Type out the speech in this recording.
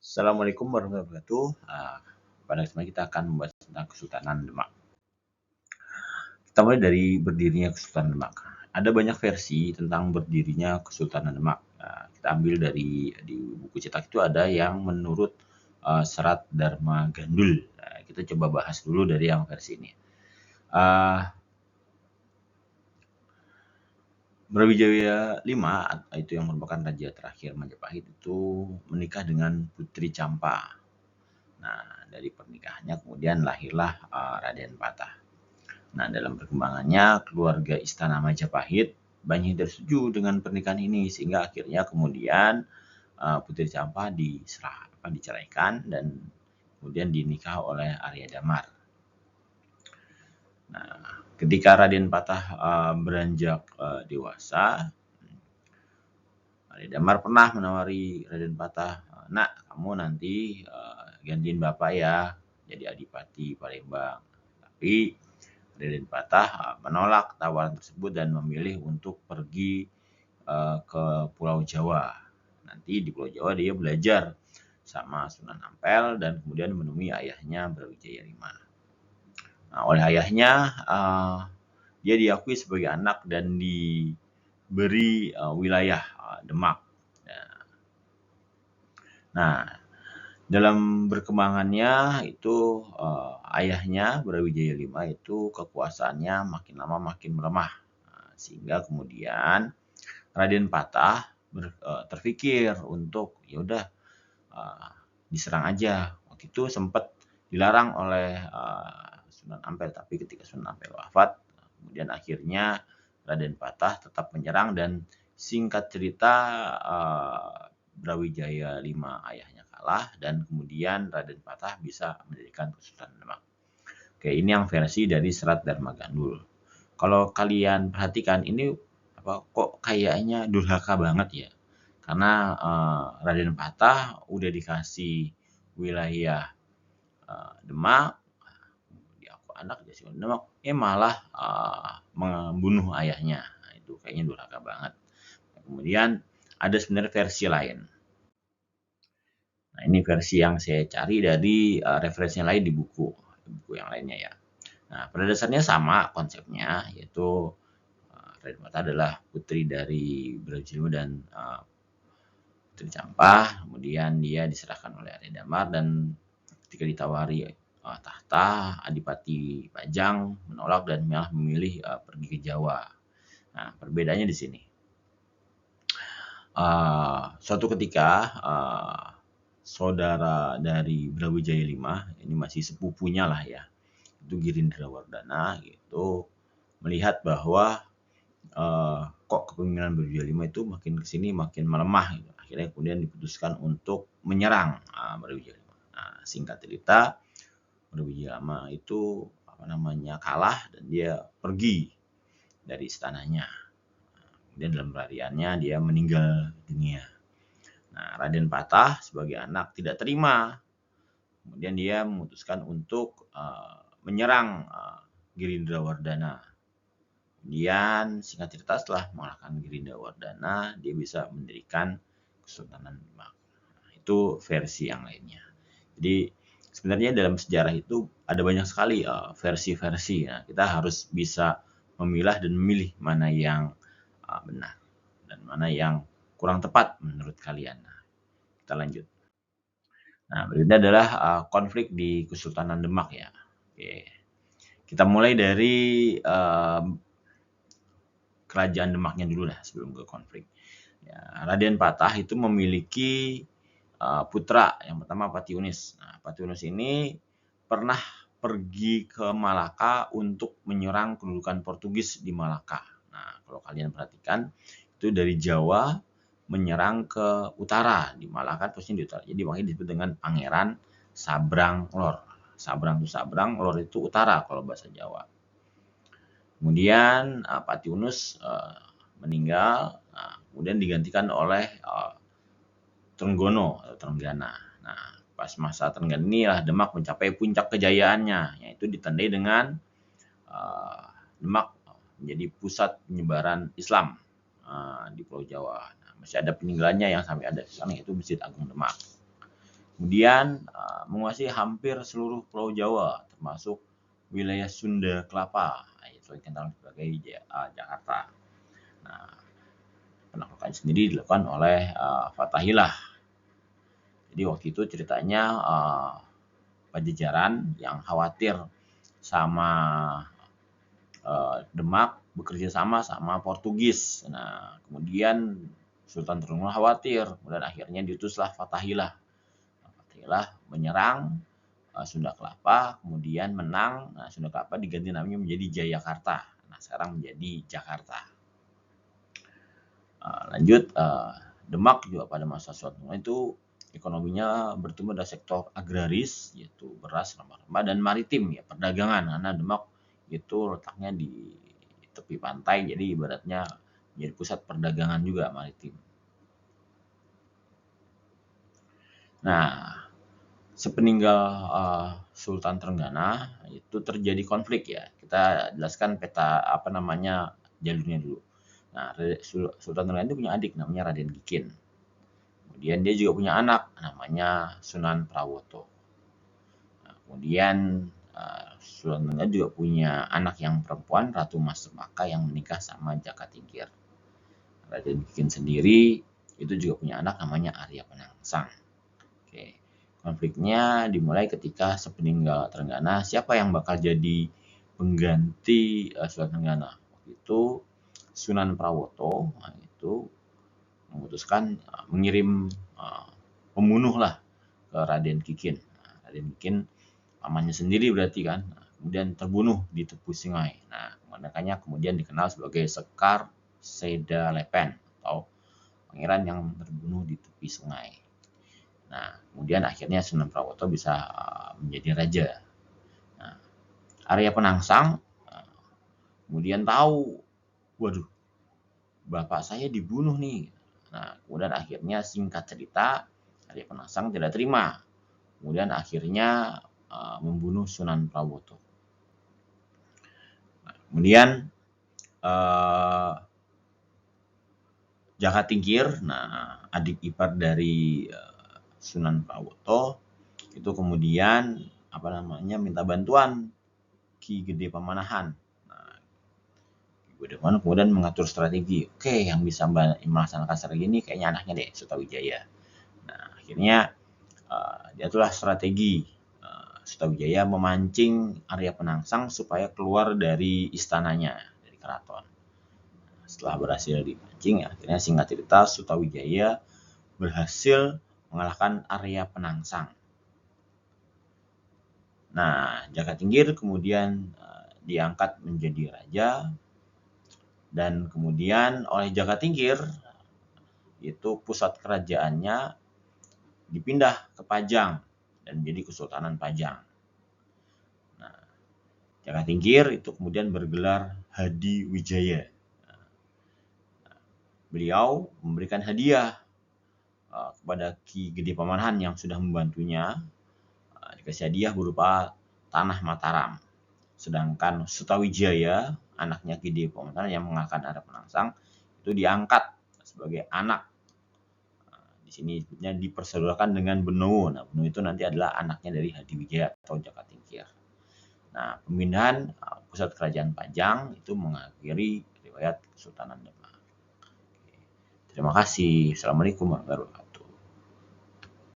Assalamualaikum warahmatullahi wabarakatuh. Pada kesempatan kita akan membahas tentang Kesultanan Demak. Kita mulai dari berdirinya Kesultanan Demak. Ada banyak versi tentang berdirinya Kesultanan Demak. Kita ambil di buku cetak itu ada yang menurut Serat Dharma Gandul. Kita coba bahas dulu dari yang versi ini. Brawijaya V itu yang merupakan raja terakhir Majapahit itu menikah dengan Putri Campa. Nah, dari pernikahannya kemudian lahirlah Raden Patah. Nah, dalam perkembangannya keluarga Istana Majapahit banyak tidak setuju dengan pernikahan ini sehingga akhirnya kemudian Putri Campa diceraikan dan kemudian dinikah oleh Arya Damar. Nah, ketika Raden Patah beranjak dewasa, Arya Damar pernah menawari Raden Patah, "Nak, kamu nanti gantiin bapak ya, jadi Adipati Palembang." Tapi Raden Patah menolak tawaran tersebut dan memilih untuk pergi ke Pulau Jawa. Nanti di Pulau Jawa dia belajar sama Sunan Ampel dan kemudian menemui ayahnya Brawijaya V. Nah, oleh ayahnya dia diakui sebagai anak dan diberi wilayah Demak. Nah, dalam berkembangannya itu ayahnya Brawijaya V itu kekuasaannya makin lama makin melemah. Sehingga kemudian Raden Patah terpikir untuk ya udah diserang aja. Waktu itu sempat dilarang oleh Sunan Ampel, tapi ketika Sunan Ampel wafat, kemudian akhirnya Raden Patah tetap menyerang dan singkat cerita Brawijaya V ayahnya kalah dan kemudian Raden Patah bisa mendirikan Kesultanan Demak. Oke, ini yang versi dari Serat Dharma Gandul. Kalau kalian perhatikan ini kok kayaknya durhaka banget ya. Karena Raden Patah udah dikasih wilayah Demak, diaku anak jadi Demak, malah membunuh ayahnya. Nah, itu kayaknya durhaka banget. Kemudian ada sebenarnya versi lain. Nah, ini versi yang saya cari dari referensi lain di buku yang lainnya ya. Nah, pada dasarnya sama konsepnya, yaitu Raden Patah adalah putri dari Brawijaya dan Putri Campa. Kemudian dia diserahkan oleh Arya Damar dan ketika ditawari tahta, Adipati Pajang menolak dan malah memilih pergi ke Jawa. Nah, perbedaannya di sini. Suatu ketika saudara dari Brawijaya V, ini masih sepupunya lah ya, itu Girindrawardhana gitu, melihat bahwa kok kepemimpinan Brawijaya V itu makin kesini makin melemah gitu. Akhirnya kemudian diputuskan untuk menyerang Brawijaya V. Nah, singkat cerita Brawijaya V itu kalah dan dia pergi dari istananya. Kemudian dalam pelariannya dia meninggal dunia. Nah, Raden Patah sebagai anak tidak terima. Kemudian dia memutuskan untuk menyerang Girindrawardhana. Kemudian singkat cerita setelah mengalahkan Girindrawardhana, dia bisa mendirikan Kesultanan Demak. Nah, itu versi yang lainnya. Jadi sebenarnya dalam sejarah itu ada banyak sekali versi-versi. Nah, kita harus bisa memilah dan memilih mana yang benar dan mana yang kurang tepat menurut kalian. Nah, kita lanjut. Nah, berikutnya adalah konflik di Kesultanan Demak ya. Oke. Kita mulai dari kerajaan Demaknya dulu lah sebelum ke konflik. Ya, Raden Patah itu memiliki putra yang pertama Patiunis. Nah, Patiunis ini pernah pergi ke Malaka untuk menyerang kedudukan Portugis di Malaka. Nah, kalau kalian perhatikan itu dari Jawa menyerang ke utara di Malaka, posisinya di utara. Jadi makanya disebut dengan Pangeran Sabrang Lor. Sabrang itu Sabrang, Lor itu utara kalau bahasa Jawa. Kemudian Patiunus meninggal, kemudian digantikan oleh Trenggono atau Trenggana. Nah, pas masa Trenggana inilah Demak mencapai puncak kejayaannya, yaitu ditandai dengan Demak menjadi pusat penyebaran Islam di Pulau Jawa. Nah, masih ada peninggalannya yang sampai ada di sana, yaitu Masjid Agung Demak. Kemudian menguasai hampir seluruh Pulau Jawa, termasuk wilayah Sunda Kelapa, itu dikenal sebagai Jakarta. Nah, penaklukan sendiri dilakukan oleh Fathaillah. Jadi waktu itu ceritanya Pajajaran yang khawatir sama Demak bekerja sama Portugis. Nah, kemudian Sultan Trenggono khawatir, dan akhirnya diutuslah Fathaillah. Fathaillah menyerang Sunda Kelapa, kemudian menang. Nah, Sunda Kelapa diganti namanya menjadi Jayakarta. Nah, sekarang menjadi Jakarta. Lanjut, Demak juga pada masa Sultan Trenggono itu ekonominya bertumbuh dari sektor agraris, yaitu beras, rempah-rempah, dan maritim, ya perdagangan. Karena Demak itu letaknya di tepi pantai, jadi ibaratnya menjadi pusat perdagangan juga maritim. Nah, sepeninggal Sultan Trenggana itu terjadi konflik, ya. Kita jelaskan peta jalurnya dulu. Nah, Sultan Trenggana itu punya adik namanya Raden Kikin. Kemudian dia juga punya anak namanya Sunan Prawoto. Nah, kemudian Sultan Trenggana juga punya anak yang perempuan, Ratu Majapahit, yang menikah sama Jaka Tingkir. Raden Kikin sendiri itu juga punya anak namanya Arya Penangsang. Oke. Konfliknya dimulai ketika sepeninggal Trenggana, siapa yang bakal jadi pengganti Sultan Trenggana? Waktu itu Sunan Prawoto itu memutuskan mengirim pembunuh lah ke Raden Kikin. Raden Kikin pamannya sendiri berarti kan. Kemudian terbunuh di tepi sungai. Nah, makanya kemudian dikenal sebagai Sekar Seda Lepen, atau pangeran yang terbunuh di tepi sungai. Nah, kemudian akhirnya Sunan Prawoto bisa menjadi raja. Nah, Arya Penangsang kemudian tahu, waduh, bapak saya dibunuh nih. Nah, kemudian akhirnya singkat cerita, Arya Penangsang tidak terima. Kemudian akhirnya membunuh Sunan Prawoto. Nah, kemudian Jaka Tingkir, nah adik ipar dari Sunan Prawoto, itu kemudian minta bantuan Ki Gede Pamanahan. Nah, Ki Gede Pamanahan kemudian mengatur strategi. Oke, yang bisa melaksanakan strategi ini kayaknya anaknya deh, Sutawijaya. Nah, akhirnya diaturlah strategi. Sutawijaya memancing Arya Penangsang supaya keluar dari istananya, dari keraton. Setelah berhasil dipancing, akhirnya singkat cerita Sutawijaya berhasil mengalahkan Arya Penangsang. Nah, Jaka Tingkir kemudian diangkat menjadi raja, dan kemudian oleh Jaka Tingkir itu pusat kerajaannya dipindah ke Pajang dan menjadi Kesultanan Pajang. Nah, Jaka Tingkir itu kemudian bergelar Hadi Wijaya. Beliau memberikan hadiah kepada Ki Gede Pamanahan yang sudah membantunya, dikasih hadiah berupa tanah Mataram. Sedangkan Sutawijaya, anaknya Ki Gede Pamanahan yang mengalahkan Arya Penangsang, itu diangkat sebagai anak. Di sini sebutnya dipersaudarakan dengan Benowo. Nah, Benowo itu nanti adalah anaknya dari Hadiwijaya atau Jaka Tingkir. Nah, pemindahan pusat kerajaan Pajang itu mengakhiri riwayat Kesultanan Demak. Terima kasih. Assalamualaikum warahmatullahi wabarakatuh.